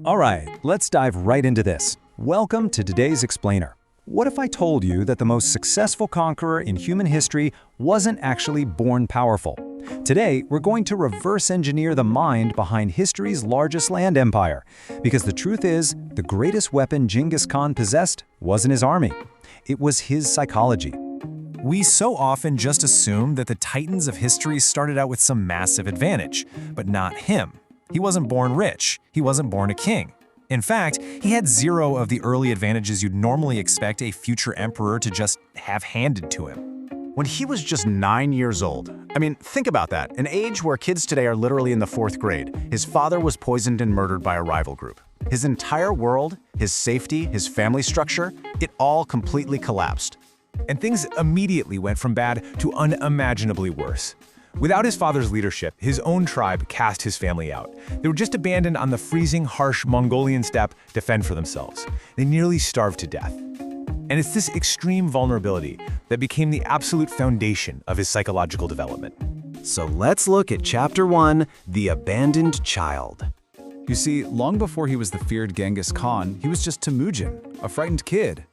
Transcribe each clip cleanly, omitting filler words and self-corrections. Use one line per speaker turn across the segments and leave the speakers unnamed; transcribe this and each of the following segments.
All right, let's dive right into this. Welcome to today's Explainer. What if I told you that the most successful conqueror in human history wasn't actually born powerful? Today, we're going to reverse engineer the mind behind history's largest land empire. Because the truth is, the greatest weapon Genghis Khan possessed wasn't his army. It was his psychology.
We so often just assume that the titans of history started out with some massive advantage, but not him. He wasn't born rich. He wasn't born a king. In fact, he had zero of the early advantages you'd normally expect a future emperor to just have handed to him.
When he was just 9 years old, think about that, an age where kids today are literally in the 4th grade, his father was poisoned and murdered by a rival group. His entire world, his safety, his family structure, it all completely collapsed.
And things immediately went from bad to unimaginably worse. Without his father's leadership, his own tribe cast his family out. They were just abandoned on the freezing, harsh Mongolian steppe to fend for themselves. They nearly starved to death. And it's this extreme vulnerability that became the absolute foundation of his psychological development.
So let's look at Chapter 1, The Abandoned Child.
You see, long before he was the feared Genghis Khan, he was just Temujin, a frightened kid.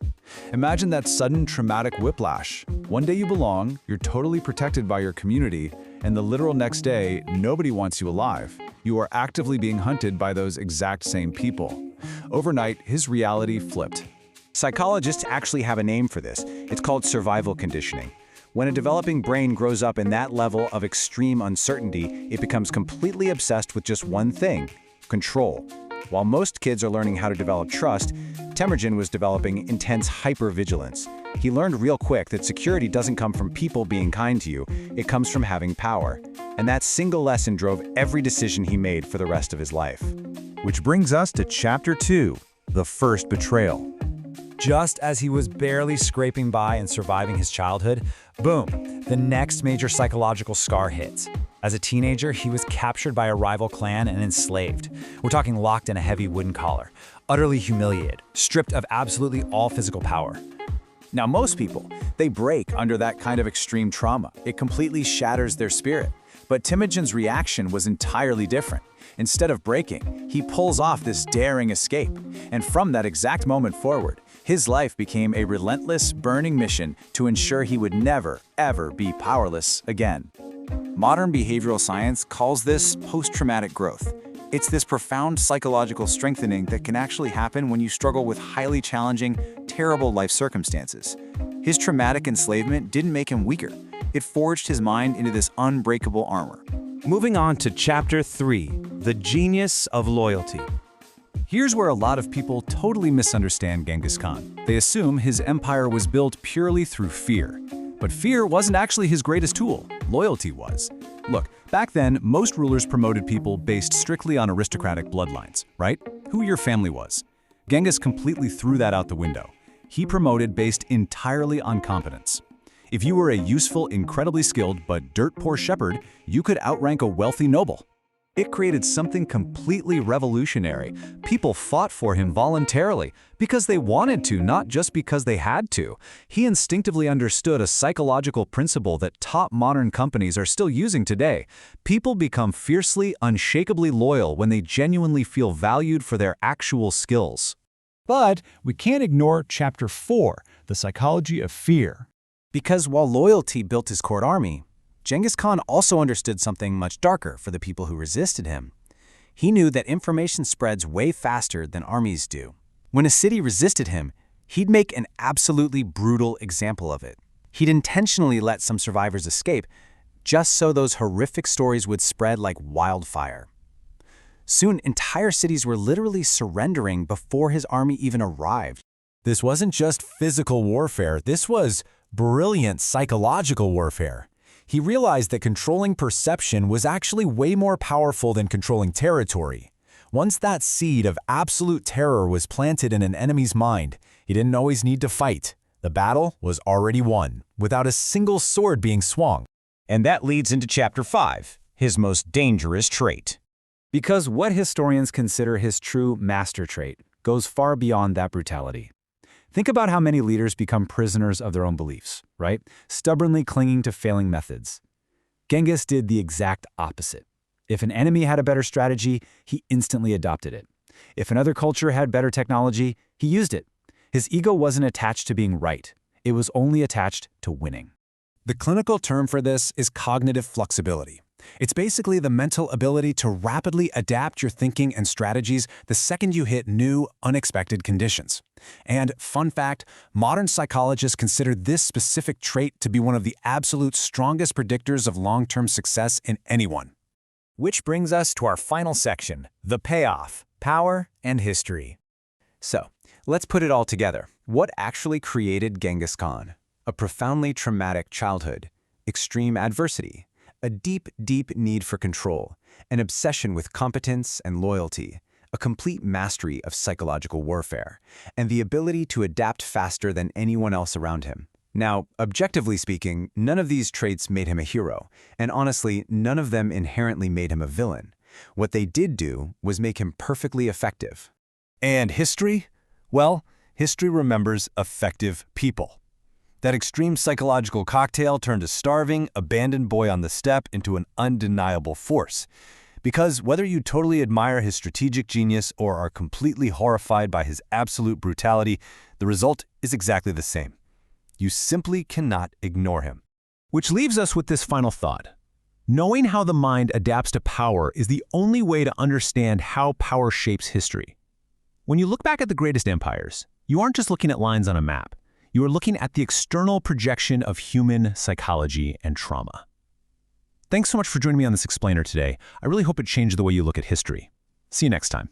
Imagine that sudden traumatic whiplash. One day you belong, you're totally protected by your community, and the literal next day, nobody wants you alive. You are actively being hunted by those exact same people. Overnight, his reality flipped.
Psychologists actually have a name for this. It's called survival conditioning. When a developing brain grows up in that level of extreme uncertainty, it becomes completely obsessed with just one thing: control. While most kids are learning how to develop trust, Temujin was developing intense hypervigilance. He learned real quick that security doesn't come from people being kind to you, it comes from having power. And that single lesson drove every decision he made for the rest of his life.
Which brings us to Chapter 2, The First Betrayal. Just as he was barely scraping by and surviving his childhood, boom, the next major psychological scar hits. As a teenager, he was captured by a rival clan and enslaved. We're talking locked in a heavy wooden collar, utterly humiliated, stripped of absolutely all physical power.
Now, most people, they break under that kind of extreme trauma. It completely shatters their spirit. But Temujin's reaction was entirely different. Instead of breaking, he pulls off this daring escape. And from that exact moment forward, his life became a relentless, burning mission to ensure he would never, ever be powerless again. Modern behavioral science calls this post-traumatic growth. It's this profound psychological strengthening that can actually happen when you struggle with highly challenging, terrible life circumstances. His traumatic enslavement didn't make him weaker. It forged his mind into this unbreakable armor.
Moving on to Chapter 3, The Genius of Loyalty. Here's where a lot of people totally misunderstand Genghis Khan. They assume his empire was built purely through fear. But fear wasn't actually his greatest tool. Loyalty was. Look, back then, most rulers promoted people based strictly on aristocratic bloodlines, right? Who your family was. Genghis completely threw that out the window. He promoted based entirely on competence. If you were a useful, incredibly skilled, but dirt-poor shepherd, you could outrank a wealthy noble. It created something completely revolutionary. People fought for him voluntarily, because they wanted to, not just because they had to. He instinctively understood a psychological principle that top modern companies are still using today. People become fiercely, unshakably loyal when they genuinely feel valued for their actual skills. But we can't ignore Chapter 4, The Psychology of Fear.
Because while loyalty built his court army, Genghis Khan also understood something much darker for the people who resisted him. He knew that information spreads way faster than armies do. When a city resisted him, he'd make an absolutely brutal example of it. He'd intentionally let some survivors escape, just so those horrific stories would spread like wildfire. Soon, entire cities were literally surrendering before his army even arrived.
This wasn't just physical warfare, this was brilliant psychological warfare. He realized that controlling perception was actually way more powerful than controlling territory. Once that seed of absolute terror was planted in an enemy's mind, he didn't always need to fight. The battle was already won, without a single sword being swung.
And that leads into Chapter 5, his most dangerous trait. Because what historians consider his true master trait goes far beyond that brutality. Think about how many leaders become prisoners of their own beliefs, right? Stubbornly clinging to failing methods. Genghis did the exact opposite. If an enemy had a better strategy, he instantly adopted it.
If another culture had better technology, he used it. His ego wasn't attached to being right. It was only attached to winning.
The clinical term for this is cognitive flexibility. It's basically the mental ability to rapidly adapt your thinking and strategies the second you hit new, unexpected conditions. And fun fact, modern psychologists consider this specific trait to be one of the absolute strongest predictors of long-term success in anyone.
Which brings us to our final section, the payoff, power, and history. So, let's put it all together. What actually created Genghis Khan? A profoundly traumatic childhood, extreme adversity, a deep, deep need for control, an obsession with competence and loyalty, a complete mastery of psychological warfare, and the ability to adapt faster than anyone else around him. Now, objectively speaking, none of these traits made him a hero, and honestly, none of them inherently made him a villain. What they did do was make him perfectly effective.
And history? Well, history remembers effective people. That extreme psychological cocktail turned a starving, abandoned boy on the steppe into an undeniable force. Because whether you totally admire his strategic genius or are completely horrified by his absolute brutality, the result is exactly the same. You simply cannot ignore him.
Which leaves us with this final thought. Knowing how the mind adapts to power is the only way to understand how power shapes history. When you look back at the greatest empires, you aren't just looking at lines on a map. You are looking at the external projection of human psychology and trauma. Thanks so much for joining me on this explainer today. I really hope it changed the way you look at history. See you next time.